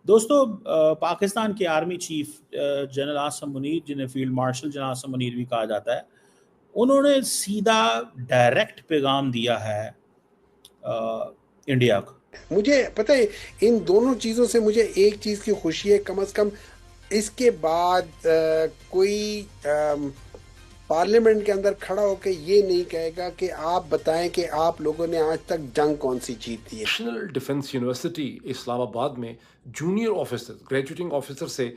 दोस्तों पाकिस्तान के army chief general Asim Munir, जिन्हें field marshal general Asim Munir भी कहा जाता है, उन्होंने सीधा डायरेक्ट पैगाम दिया है इंडिया को। मुझे पता है, इन दोनों चीज़ों से मुझे एक चीज़ की खुशी है, कम से कम इसके बाद कोई पार्लियामेंट के अंदर खड़ा होकर ये नहीं कहेगा कि आप बताएं कि आप लोगों ने आज तक जंग कौन सी जीती है। नेशनल डिफेंस यूनिवर्सिटी इस्लामाबाद में जूनियर ऑफिसर, ग्रेजुएटिंग ऑफिसर से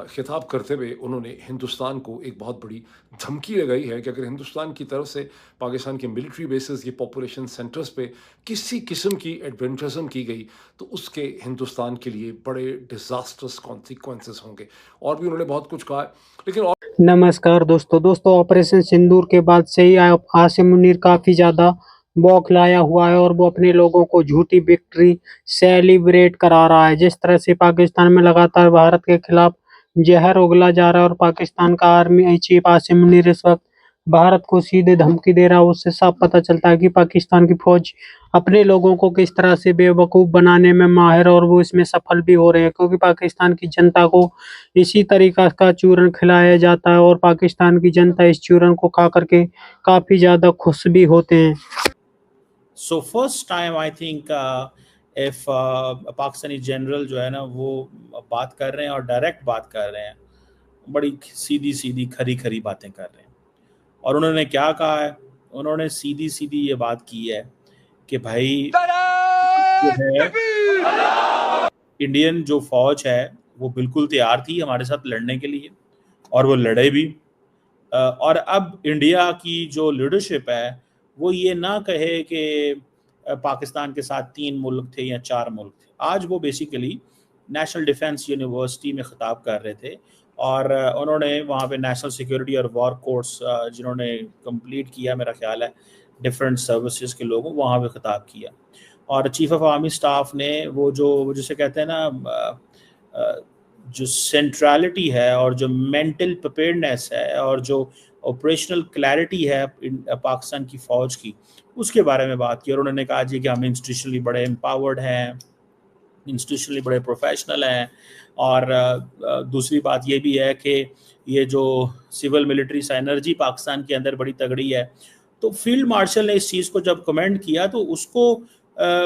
खिताब करते हुए उन्होंने हिंदुस्तान को एक बहुत बड़ी धमकी लगाई है कि अगर हिंदुस्तान की तरफ से पाकिस्तान के मिलिट्री बेसिस, ये पॉपुलेशन सेंटर्स पे किसी किस्म की एडवेंचरिज्म की गई तो उसके हिंदुस्तान के लिए बड़े डिजास्टर्स कॉन्सिक्वेंसेस होंगे। और भी उन्होंने बहुत कुछ कहा है, लेकिन नमस्कार दोस्तों ऑपरेशन सिंदूर के बाद से ही आसिम मुनीर काफी ज्यादा बौखलाया हुआ है और वो अपने लोगों को झूठी विक्ट्री सेलिब्रेट करा रहा है। जिस तरह से पाकिस्तान में लगातार भारत के खिलाफ जहर उगला जा रहा है और पाकिस्तान का आर्मी चीफ आसिम मुनीर इस वक्त भारत को सीधे धमकी दे रहा है, उससे साफ पता चलता है कि पाकिस्तान की फौज अपने लोगों को किस तरह से बेवकूफ बनाने में माहिर, और वो इसमें सफल भी हो रहे हैं क्योंकि पाकिस्तान की जनता को इसी तरीका का चूरन खिलाया जाता है और पाकिस्तान की जनता इस चूरन को खा करके काफी ज्यादा खुश भी होते हैं। So first time I think if Pakistani general जो है ना वो बात कर रहे हैं और डायरेक्ट बात कर रहे हैं, बड़ी सीधी सीधी खरी खरी बातें कर रहे हैं। और उन्होंने क्या कहा है? उन्होंने सीधी सीधी ये बात की है कि भाई जो है इंडियन जो फौज है वो बिल्कुल तैयार थी हमारे साथ लड़ने के लिए और वो लड़े भी। और अब इंडिया की जो लीडरशिप है वो ये ना कहे कि पाकिस्तान के साथ 3 मुल्क थे या 4 मुल्क थे। आज वो बेसिकली नेशनल डिफेंस यूनिवर्सिटी में खिताब कर रहे थे और उन्होंने वहाँ पे नेशनल सिक्योरिटी और वॉर कोर्स जिन्होंने कंप्लीट किया, मेरा ख्याल है डिफरेंट सर्विसेज के लोगों, वहाँ पे खिताब किया। और चीफ ऑफ आर्मी स्टाफ ने वो जो जिसे कहते हैं ना जो सेंट्रलिटी है और जो मेंटल प्रिपेयर्डनेस है और जो ऑपरेशनल क्लैरिटी है पाकिस्तान की फ़ौज की, उसके बारे में बात की। और उन्होंने कहा जी कि हम इंस्टीट्यूशनली बड़े एम्पावर्ड हैं, इंस्टीट्यूशनली बड़े प्रोफेशनल हैं। और दूसरी बात ये भी है कि ये जो सिविल मिलिट्री साइनर्जी पाकिस्तान के अंदर बड़ी तगड़ी है। तो फील्ड मार्शल ने इस चीज़ को जब कमेंट किया तो उसको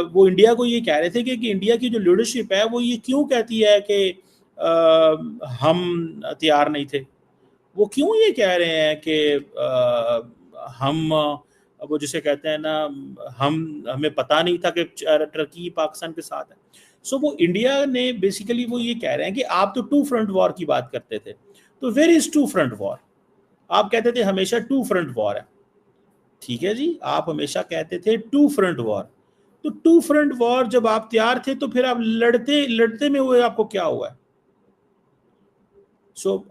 वो इंडिया को ये कह रहे थे कि इंडिया की जो लीडरशिप है वो ये क्यों कहती है कि हम तैयार नहीं थे। वो क्यों ये कह रहे हैं कि हम वो जिसे कहते हैं ना हमें पता नहीं था कि टर्की पाकिस्तान के साथ है। सो वो इंडिया ने बेसिकली वो ये कह रहे हैं कि आप तो 2 फ्रंट वॉर की बात करते थे, तो वेयर इज 2 फ्रंट वॉर? आप कहते थे हमेशा 2 फ्रंट वॉर है, ठीक है जी, आप हमेशा कहते थे 2 फ्रंट वॉर। तो 2 फ्रंट वॉर जब आप तैयार थे तो फिर आप लड़ते में हुए आपको क्या हुआ है?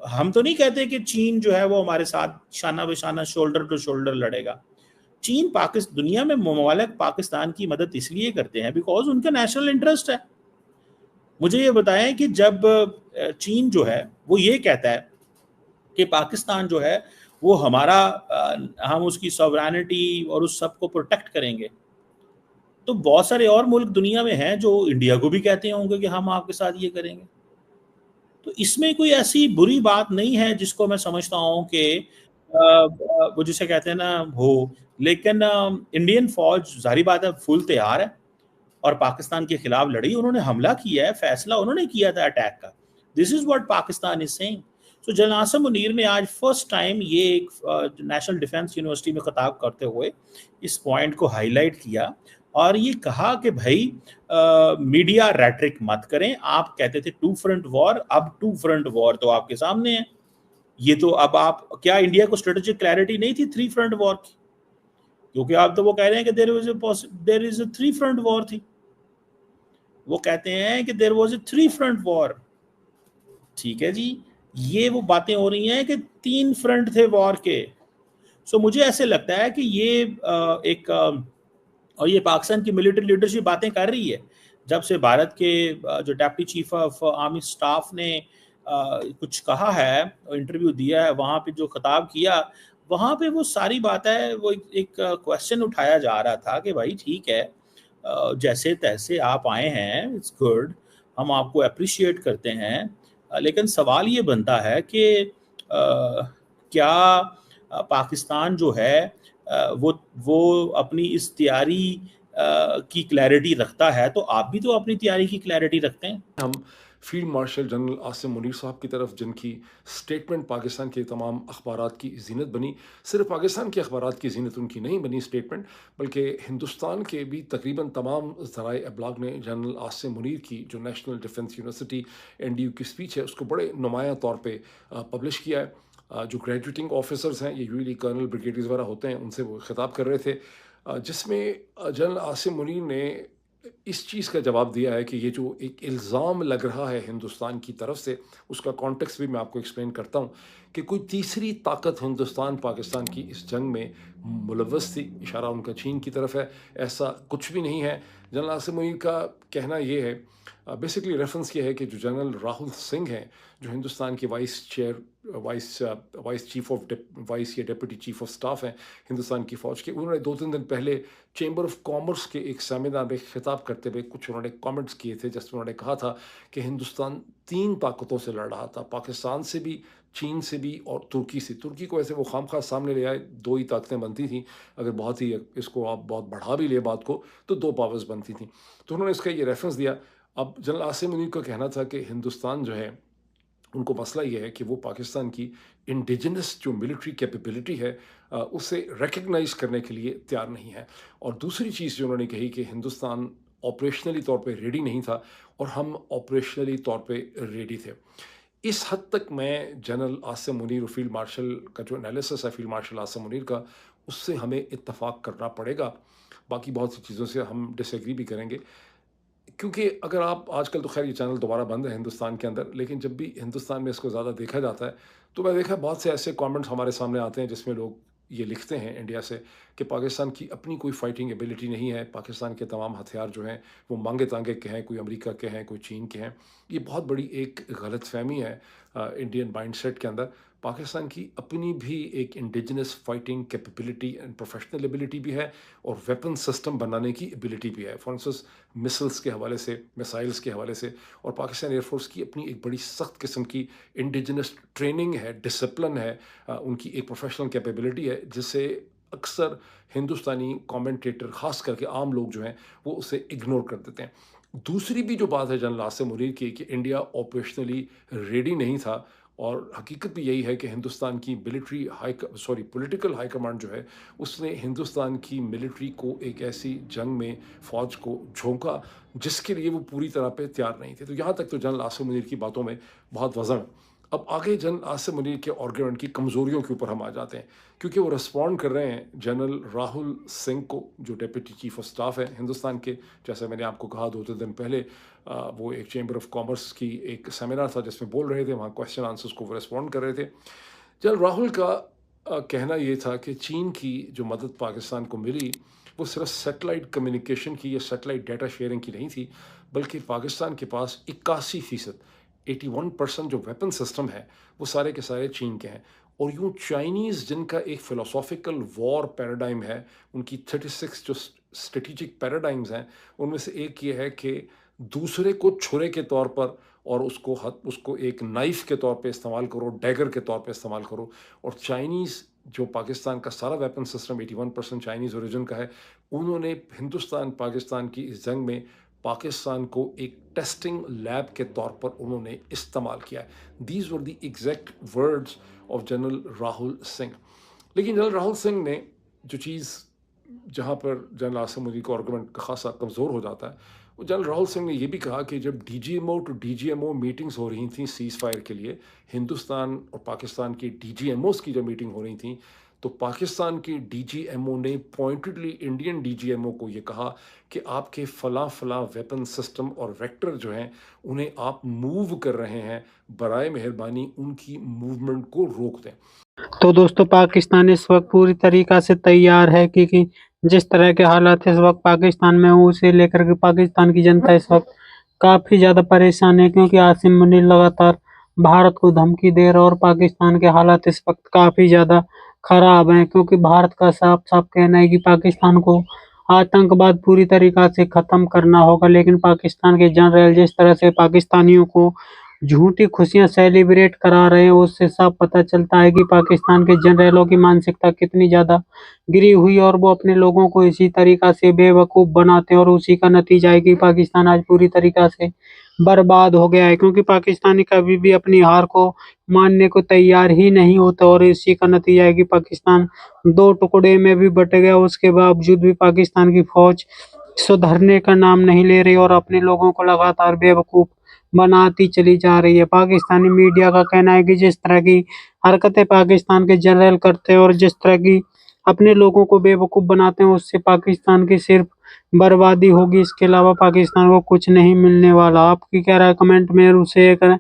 हम तो नहीं कहते कि चीन जो है वो हमारे साथ शाना बेशाना शोल्डर टू शोल्डर लड़ेगा। चीन दुनिया में ममालिक पाकिस्तान की मदद इसलिए करते हैं बिकॉज उनका नेशनल इंटरेस्ट है। मुझे ये बताएं कि जब चीन जो है वो ये कहता है कि पाकिस्तान जो है वो हमारा हम उसकी सॉवरेनिटी और उस सब को प्रोटेक्ट करेंगे, तो बहुत सारे और मुल्क दुनिया में हैं जो इंडिया को भी कहते होंगे कि हम आपके साथ ये करेंगे। तो इसमें कोई ऐसी बुरी बात नहीं है जिसको मैं समझता हूँ कि वो जिसे कहते हैं ना हो। लेकिन इंडियन फौज जाहिर बात है फुल तैयार है और पाकिस्तान के खिलाफ लड़ी, उन्होंने हमला किया है, फैसला उन्होंने किया था अटैक का। This is what Pakistan is saying. So general Asim Munir ने आज फर्स्ट टाइम ये एक नेशनल डिफेंस यूनिवर्सिटी में खिताब करते हुए इस पॉइंट को हाईलाइट किया और ये कहा कि भाई मीडिया रैट्रिक मत करें। आप कहते थे 2 फ्रंट वॉर, अब 2 फ्रंट वॉर तो आपके सामने है। ये तो अब आप क्या इंडिया को स्ट्रेटेजिक क्लैरिटी नहीं थी 3 फ्रंट वॉर की? क्योंकि आप तो वो कह रहे हैं कि there is a 3 front war थी। वो कहते हैं कि there was a 3 front war. ठीक है जी, ये वो बातें हो रही हैं कि 3 फ्रंट थे वॉर के। सो मुझे ऐसे लगता है कि ये एक और ये पाकिस्तान की मिलिट्री लीडरशिप बातें कर रही है। जब से भारत के जो deputy chief of army staff ने कुछ कहा है, इंटरव्यू दिया है, वहाँ पे जो खिताब किया, वहाँ पे वो सारी बात है, वो एक क्वेश्चन उठाया जा रहा था कि भाई ठीक है, जैसे तैसे आप आए हैं, इट्स गुड, हम आपको अप्रिशिएट करते हैं, लेकिन सवाल ये बनता है कि क्या पाकिस्तान जो है वो अपनी इस तैयारी की क्लैरिटी रखता है, तो आप भी तो अपनी तैयारी की क्लैरिटी रखते हैं। हम field marshal general Asim Munir साहब की तरफ, जिनकी स्टेटमेंट पाकिस्तान के तमाम अखबारात की जीनत बनी, सिर्फ पाकिस्तान के अखबारात की जीनत उनकी नहीं बनी स्टेटमेंट, बल्कि हिंदुस्तान के भी तकरीबन तमाम ज़राए अबलाग ने जनरल आसिम मुनीर की जो नेशनल डिफेंस यूनिवर्सिटी NDU की स्पीच है उसको बड़े नुमाया तौर पर पब्लिश किया है। जो ग्रेजुएटिंग ऑफिसर्स हैं, ये यूजली कर्नल ब्रिगेडियर्स वगैरह होते हैं, उनसे वो खिताब कर रहे थे, जिसमें जनरल आसिम मुनीर ने इस चीज़ का जवाब दिया है कि ये जो एक इल्ज़ाम लग रहा है हिंदुस्तान की तरफ से, उसका कॉन्टेक्स्ट भी मैं आपको एक्सप्लेन करता हूँ कि कोई तीसरी ताकत हिंदुस्तान पाकिस्तान की इस जंग में मुलव्वस थी। इशारा उनका चीन की तरफ है, ऐसा कुछ भी नहीं है। जनरल आसिम मुनीर का कहना ये है, बेसिकली रेफरेंस ये है कि जो जनरल राहुल सिंह हैं, जो हिंदुस्तान के वाइस चीफ ऑफ वाइस या डिप्टी चीफ ऑफ स्टाफ हैं हिंदुस्तान की फ़ौज के, उन्होंने 2-3 दिन पहले चैम्बर ऑफ कॉमर्स के एक सेमिनार में खिताब करते हुए कुछ उन्होंने कमेंट्स किए थे, जिसमें उन्होंने कहा था कि हिंदुस्तान 3 ताकतों से लड़ रहा था, पाकिस्तान से भी, चीन से भी और तुर्की से। तुर्की को ऐसे वो खामखा सामने ले आए, 2 ही ताकतें बनती थी, अगर बहुत ही इसको आप बहुत बढ़ा भी ले बात को तो 2 पावर्स बनती थी। तो उन्होंने इसका ये रेफरेंस दिया। अब जनरल आसिम मुनीर का कहना था कि हिंदुस्तान जो है, उनको मसला ये है कि वो पाकिस्तान की इंडिजिनस जो मिलिट्री कैपेबिलिटी है उसे रिकग्नाइज करने के लिए तैयार नहीं है। और दूसरी चीज़ जो उन्होंने कही कि हिंदुस्तान ऑपरेशनली तौर पे रेडी नहीं था और हम ऑपरेशनली तौर पे रेडी थे। इस हद तक मैं जनरल आसिम मुनीर और फील्ड मार्शल का जो एनालिसिस है फील्ड मार्शल आसिम मुनीर का, उससे हमें इत्तफाक करना पड़ेगा। बाकी बहुत सी चीज़ों से हम डिसएग्री भी करेंगे, क्योंकि अगर आप आजकल तो खैर ये चैनल दोबारा बंद है हिंदुस्तान के अंदर, लेकिन जब भी हिंदुस्तान में इसको ज़्यादा देखा जाता है तो मैं देखा बहुत से ऐसे कमेंट्स हमारे सामने आते हैं जिसमें लोग ये लिखते हैं इंडिया से कि पाकिस्तान की अपनी कोई फाइटिंग एबिलिटी नहीं है, पाकिस्तान के तमाम हथियार जो हैं वो मांगे तांगे के हैं, कोई अमेरिका के हैं, कोई चीन के हैं। ये बहुत बड़ी एक गलतफहमी है इंडियन माइंडसेट के अंदर। पाकिस्तान की अपनी भी एक indigenous fighting capability and professional ability भी है और वेपन सिस्टम बनाने की एबिलिटी भी है, फॉर इंस्टेंस मिसल्स के हवाले से, मिसाइल्स के हवाले से। और पाकिस्तान एयरफोर्स की अपनी एक बड़ी सख्त किस्म की इंडिजिनस ट्रेनिंग है, डिसिप्लिन है, उनकी एक प्रोफेशनल कैपेबिलिटी है, जिससे अक्सर हिंदुस्तानी कमेंटेटर ख़ास करके आम लोग जो हैं वो उसे इग्नोर कर देते हैं। दूसरी भी जो बात है जनरल आसिम मुनीर की कि इंडिया ऑपरेशनली रेडी नहीं था, और हकीकत भी यही है कि हिंदुस्तान की पॉलिटिकल हाई कमांड जो है उसने हिंदुस्तान की मिलिट्री को एक ऐसी जंग में फ़ौज को झोंका जिसके लिए वो पूरी तरह पे तैयार नहीं थे। तो यहाँ तक तो जनरल आसिम मुनीर की बातों में बहुत वज़न। अब आगे जनरल आसिम मुनीर के आर्गुमेंट की कमज़ोरियों के ऊपर हम आ जाते हैं, क्योंकि वो रिस्पॉन्ड कर रहे हैं जनरल राहुल सिंह को, जो डिप्टी चीफ ऑफ स्टाफ है हिंदुस्तान के। जैसे मैंने आपको कहा 2-3 दिन पहले वो एक चैम्बर ऑफ कॉमर्स की एक सेमिनार था जिसमें बोल रहे थे, वहाँ क्वेश्चन आंसर्स को वो रिस्पॉन्ड कर रहे थे। जनरल राहुल का कहना ये था कि चीन की जो मदद पाकिस्तान को मिली वो सिर्फ सैटेलाइट कम्युनिकेशन की या सैटेलाइट डाटा शेयरिंग की नहीं थी, बल्कि पाकिस्तान के पास 81%, 81% जो वेपन सिस्टम है वो सारे के सारे चीन के हैं। और यूँ चाइनीज़ जिनका एक फ़िलोसॉफिकल वॉर पैराडाइम है, उनकी 36 जो स्ट्रेटिजिक पैराडाइम्स हैं उनमें से एक ये है कि दूसरे को छुरे के तौर पर और उसको एक नाइफ़ के तौर पे इस्तेमाल करो, डैगर के तौर पे इस्तेमाल करो। और चाइनीज़ जो पाकिस्तान का सारा वेपन सिस्टम 81% चाइनीज़ ओरिजिन का है, उन्होंने हिंदुस्तान पाकिस्तान की इस जंग में पाकिस्तान को एक टेस्टिंग लैब के तौर पर उन्होंने इस्तेमाल किया है। These were the exact words of general Rahul Singh. लेकिन जनरल राहुल सिंह ने जो चीज़ जहाँ पर जनरल आसिम मुनीर का आर्गुमेंट खासा कमज़ोर हो जाता है, वो जनरल राहुल सिंह ने ये भी कहा कि जब DGMO टू DGMO मीटिंग्स हो रही थी सीज़ फायर के लिए, हिंदुस्तान और पाकिस्तान की DGMOs की जब मीटिंग हो रही थी, तो पाकिस्तान की DGMO ने पॉइंटेडली इंडियन DGMO को ये कहा कि आपके फ़लाँ वेपन सिस्टम और वेक्टर जो हैं उन्हें आप मूव कर रहे हैं, बराए मेहरबानी उनकी मूवमेंट को रोक दें। तो दोस्तों पाकिस्तान इस वक्त पूरी तरीक़ा से तैयार है, क्योंकि जिस तरह के हालात इस वक्त पाकिस्तान में हैं उसे लेकर के पाकिस्तान की जनता इस वक्त काफ़ी ज़्यादा परेशान है, क्योंकि आसिम मुनीर लगातार भारत को धमकी दे रहा है और पाकिस्तान के हालात इस वक्त काफ़ी ज़्यादा ख़राब हैं, क्योंकि भारत का साफ-साफ कहना है कि पाकिस्तान को आतंकवाद पूरी तरीका से खत्म करना होगा। लेकिन पाकिस्तान के जनरल जिस तरह से पाकिस्तानियों को झूठी खुशियां सेलिब्रेट करा रहे हैं, उससे साफ पता चलता है कि पाकिस्तान के जनरलों की मानसिकता कितनी ज्यादा गिरी हुई है और वो अपने लोगों को इसी तरीका से बेवकूफ बनाते हैं और उसी का नतीजा है कि पाकिस्तान आज पूरी तरीका से बर्बाद हो गया है, क्योंकि पाकिस्तानी कभी भी अपनी हार को मानने को तैयार ही नहीं होता और इसी का नतीजा है कि पाकिस्तान दो टुकड़े में भी बट गया। उसके बावजूद भी पाकिस्तान की फौज सुधरने का नाम नहीं ले रही और अपने लोगों को लगातार बेवकूफ बनाती चली जा रही है। पाकिस्तानी मीडिया का कहना है कि जिस तरह की हरकतें पाकिस्तान के जनरल करते हैं और जिस तरह की अपने लोगों को बेवकूफ बनाते हैं, उससे पाकिस्तान की सिर्फ बर्बादी होगी, इसके अलावा पाकिस्तान को कुछ नहीं मिलने वाला। आपकी क्या राय कमेंट में जरूर शेयर करें।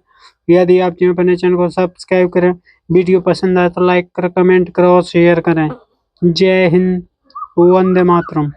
यदि आप अपने चैनल को सब्सक्राइब करें, वीडियो पसंद आए तो लाइक करें, कमेंट करें और शेयर करें। जय हिंद, वंदे मातरम।